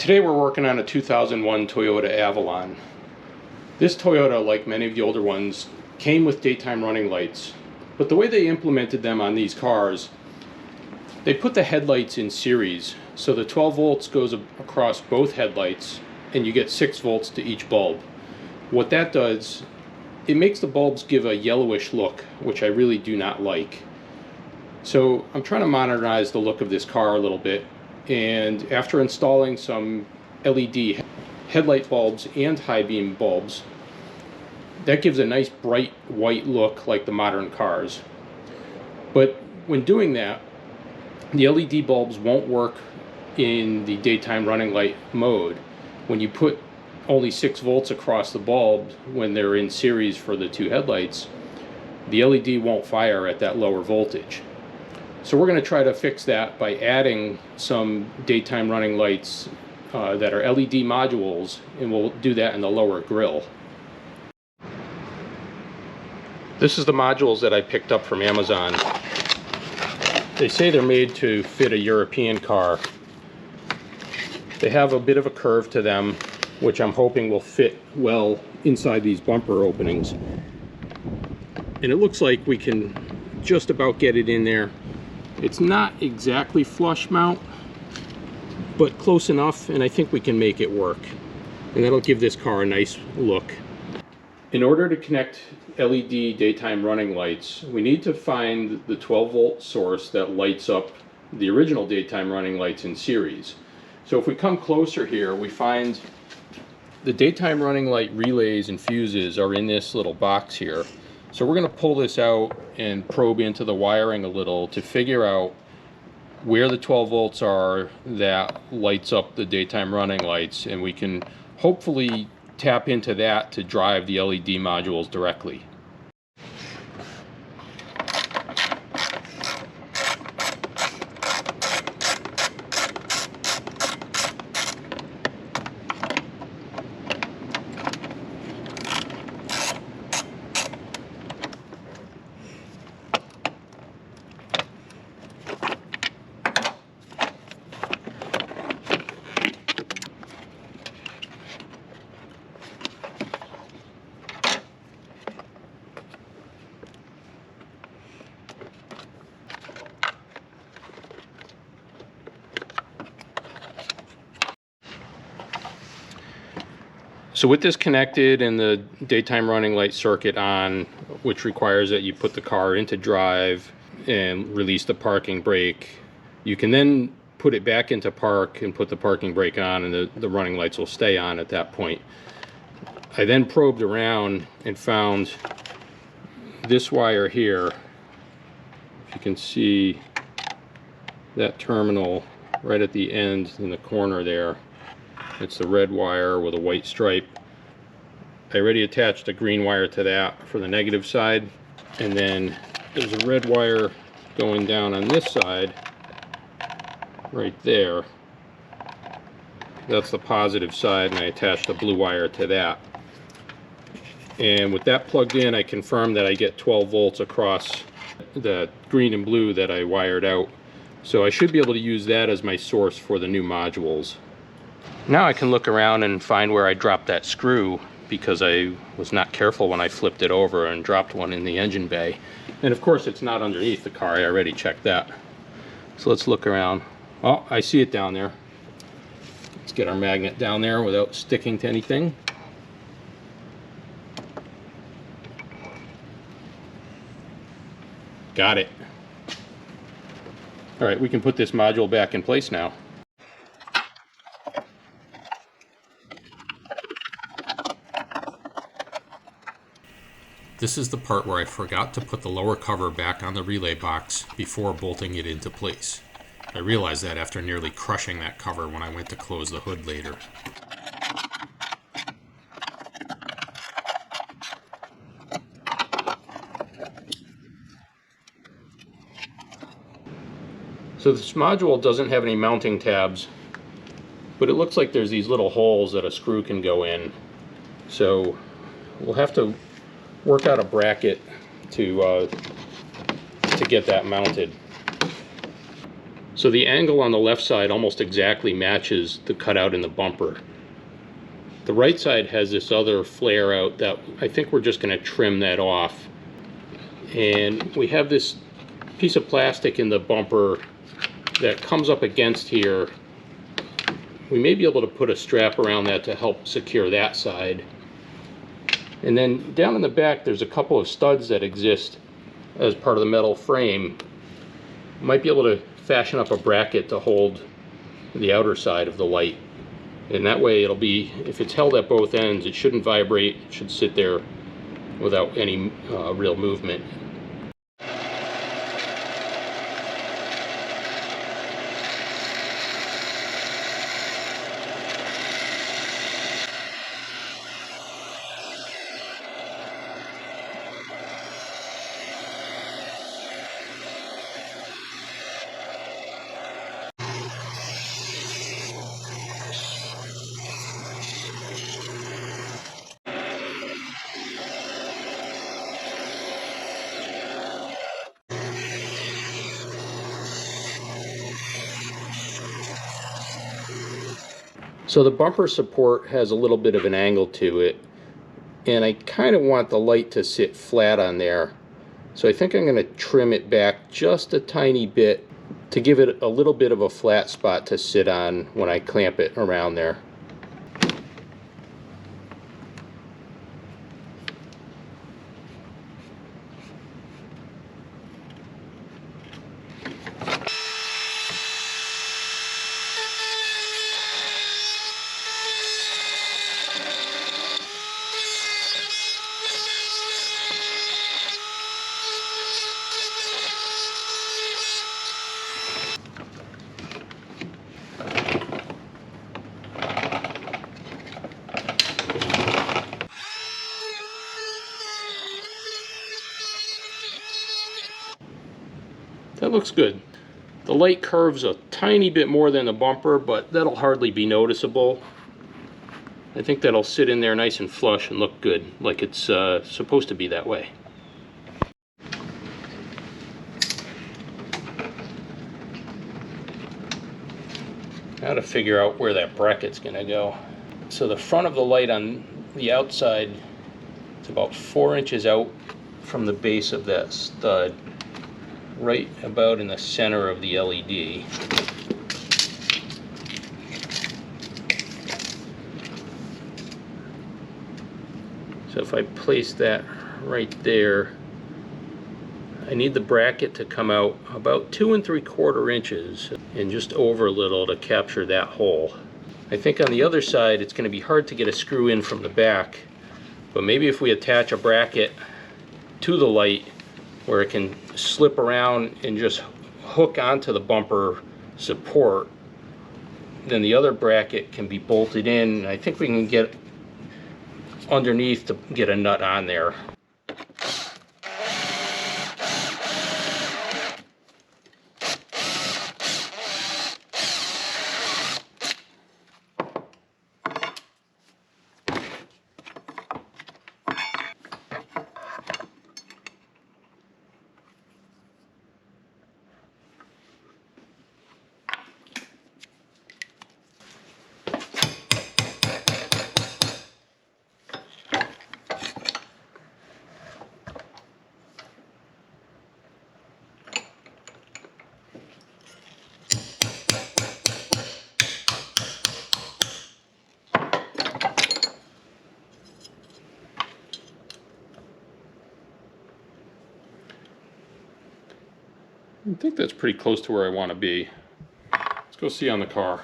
Today we're working on a 2001 Toyota Avalon. This Toyota, like many of the older ones, came with daytime running lights, but the way they implemented them on these cars, they put the headlights in series, so the 12 volts goes across both headlights and you get 6 volts to each bulb. What that does, it makes the bulbs give a yellowish look, which I really do not like. So I'm trying to modernize the look of this car a little bit, and after installing some LED headlight bulbs and high beam bulbs, that gives a nice bright white look like the modern cars. But when doing that, the LED bulbs won't work in the daytime running light mode. When you put only 6 volts across the bulb when they're in series for the two headlights, the LED won't fire at that lower voltage. So we're going to try to fix that by adding some daytime running lights that are LED modules, and we'll do that in the lower grille. This is the modules that I picked up from Amazon. They say they're made to fit a European car. They have a bit of a curve to them, which I'm hoping will fit well inside these bumper openings. And it looks like we can just about get it in there. It's not exactly flush mount, but close enough, and I think we can make it work. And that'll give this car a nice look. In order to connect LED daytime running lights, we need to find the 12 volt source that lights up the original daytime running lights in series. So if we come closer here, we find the daytime running light relays and fuses are in this little box here. So we're going to pull this out and probe into the wiring a little to figure out where the 12 volts are that lights up the daytime running lights, and we can hopefully tap into that to drive the LED modules directly. So with this connected and the daytime running light circuit on, which requires that you put the car into drive and release the parking brake, you can then put it back into park and put the parking brake on, and the running lights will stay on at that point. I then probed around and found this wire here. If you can see that terminal right at the end in the corner there. It's the red wire with a white stripe. I already attached a green wire to that for the negative side, and then there's a red wire going down on this side right there. That's the positive side, and I attached a blue wire to that. And with that plugged in, I confirmed that I get 12 volts across the green and blue that I wired out. So I should be able to use that as my source for the new modules. Now I can look around and find where I dropped that screw, because I was not careful when I flipped it over and dropped one in the engine bay. And of course it's not underneath the car, I already checked that. So let's look around. Oh, I see it down there. Let's get our magnet down there without sticking to anything. Got it. All right, we can put this module back in place now. This is the part where I forgot to put the lower cover back on the relay box before bolting it into place. I realized that after nearly crushing that cover when I went to close the hood later. So this module doesn't have any mounting tabs, but it looks like there's these little holes that a screw can go in. So we'll have to work out a bracket to get that mounted. So the angle on the left side almost exactly matches the cutout in the bumper. The right side has this other flare out that I think we're just going to trim that off. And we have this piece of plastic in the bumper that comes up against here. We may be able to put a strap around that to help secure that side. And then down in the back there's a couple of studs that exist as part of the metal frame. Might be able to fashion up a bracket to hold the outer side of the light. And that way it'll be, if it's held at both ends, it shouldn't vibrate, it should sit there without any real movement. So the bumper support has a little bit of an angle to it, and I kind of want the light to sit flat on there. So I think I'm going to trim it back just a tiny bit to give it a little bit of a flat spot to sit on when I clamp it around there. That looks good. The light curves a tiny bit more than the bumper, but that'll hardly be noticeable. I think that'll sit in there nice and flush and look good, like it's supposed to be that way. Now to figure out where that bracket's going to go. So the front of the light on the outside, it's about 4 inches out from the base of that stud, right about in the center of the LED. So if I place that right there, I need the bracket to come out about 2 3/4 inches and just over a little to capture that hole. I think on the other side it's going to be hard to get a screw in from the back, but maybe if we attach a bracket to the light where it can slip around and just hook onto the bumper support, then the other bracket can be bolted in. I think we can get underneath to get a nut on there. I think that's pretty close to where I want to be. Let's go see on the car.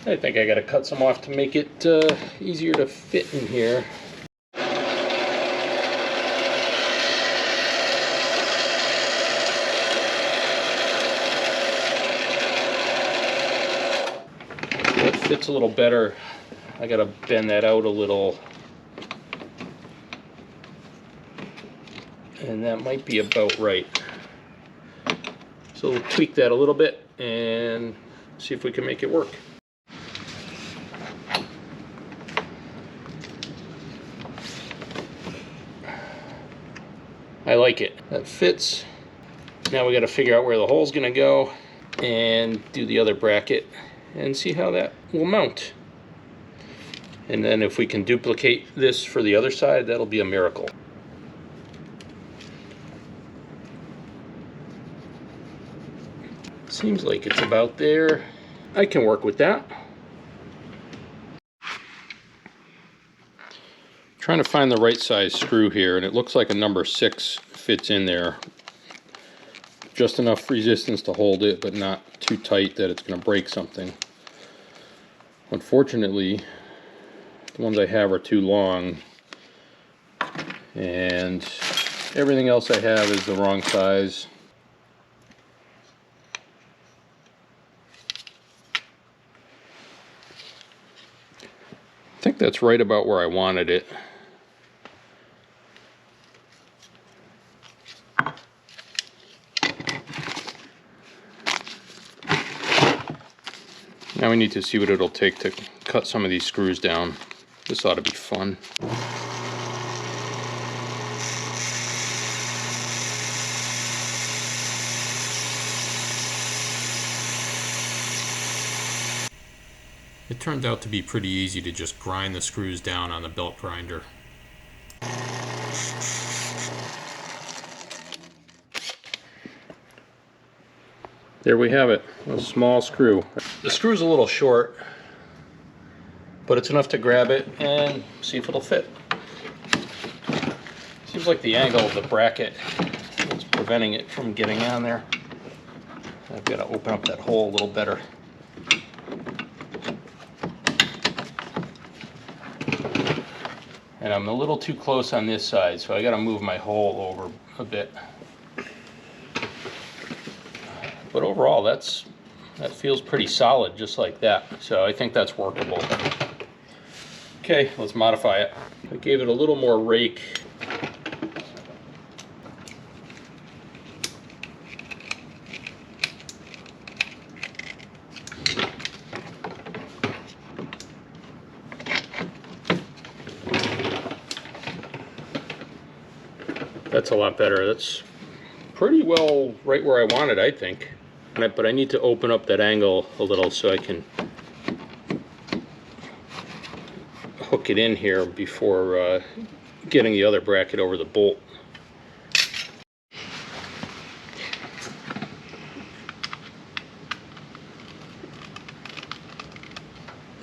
I think I got to cut some off to make it easier to fit in here. That fits a little better. I got to bend that out a little. And that might be about right. So we'll tweak that a little bit and see if we can make it work. I like it. That fits. Now we got to figure out where the hole's going to go and do the other bracket and see how that will mount. And then if we can duplicate this for the other side, that'll be a miracle. Seems like it's about there. I can work with that. Trying to find the right size screw here, and it looks like a number 6 fits in there. Just enough resistance to hold it, but not too tight that it's going to break something. Unfortunately, the ones I have are too long, and everything else I have is the wrong size. I think that's right about where I wanted it. Now we need to see what it'll take to cut some of these screws down. This ought to be fun. It turned out to be pretty easy to just grind the screws down on the belt grinder. There we have it, a small screw. The screw's a little short, but it's enough to grab it and see if it'll fit. Seems like the angle of the bracket is preventing it from getting on there. I've got to open up that hole a little better. And I'm a little too close on this side, so I got to move my hole over a bit. But overall, that feels pretty solid, just like that. So I think that's workable. Okay, let's modify it. I gave it a little more rake. That's a lot better. That's pretty well right where I want it, I think. But I need to open up that angle a little so I can hook it in here before getting the other bracket over the bolt.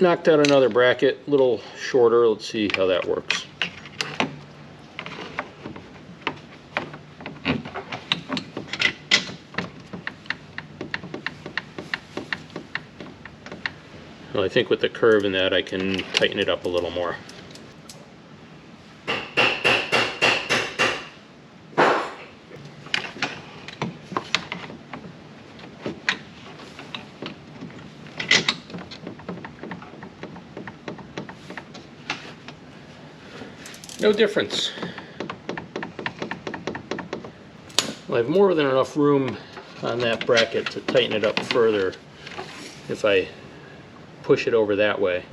Knocked out another bracket, a little shorter. Let's see how that works. Well, I think with the curve in that I can tighten it up a little more. No difference. Well, I have more than enough room on that bracket to tighten it up further if I push it over that way.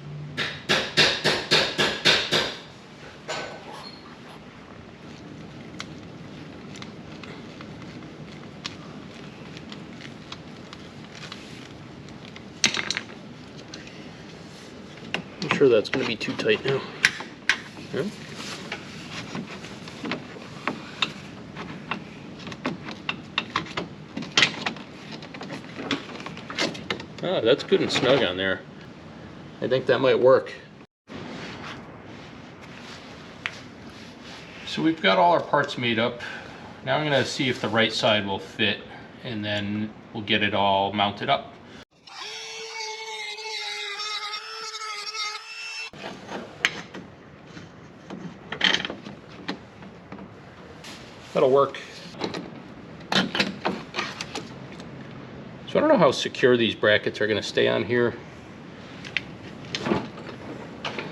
I'm sure that's going to be too tight now. Yeah. Ah, that's good and snug on there. I think that might work. So we've got all our parts made up. Now I'm going to see if the right side will fit, and then we'll get it all mounted up. That'll work. So I don't know how secure these brackets are going to stay on here.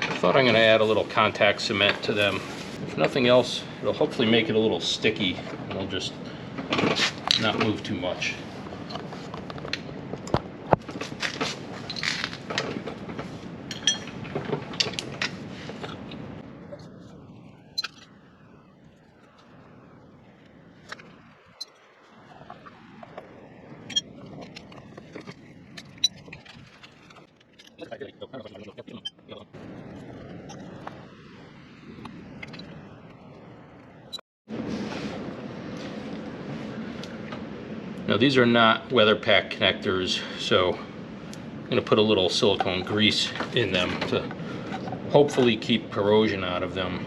I thought I'm going to add a little contact cement to them. If nothing else, it'll hopefully make it a little sticky, and it'll just not move too much. Now these are not weather pack connectors, so I'm going to put a little silicone grease in them to hopefully keep corrosion out of them.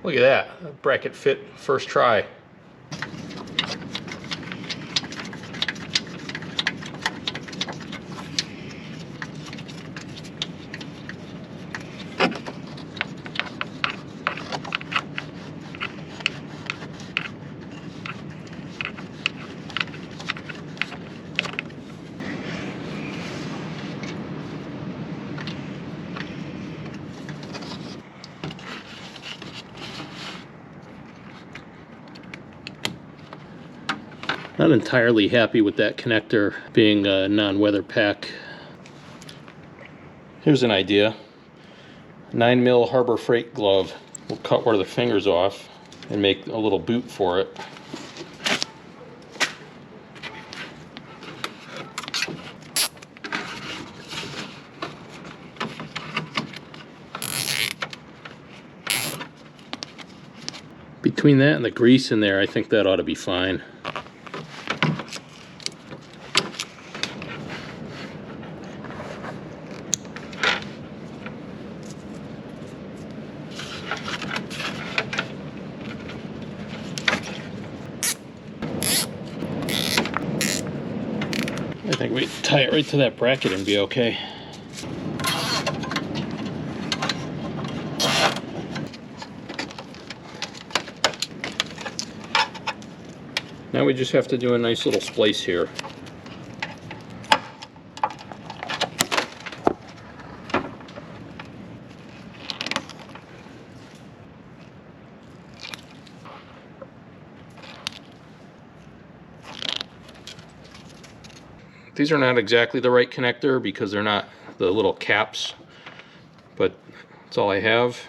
Look at that, bracket fit first try. Not entirely happy with that connector being a non-weather pack. Here's an idea. 9mm Harbor Freight glove. We'll cut where the fingers off and make a little boot for it. Between that and the grease in there, I think that ought to be fine. I think we tie it right to that bracket and be okay. Now we just have to do a nice little splice here. These are not exactly the right connector because they're not the little caps, but that's all I have.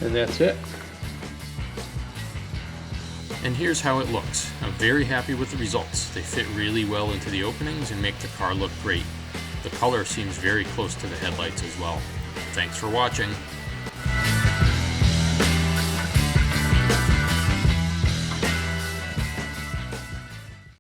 And that's it. And here's how it looks. I'm very happy with the results. They fit really well into the openings and make the car look great. The color seems very close to the headlights as well. Thanks for watching.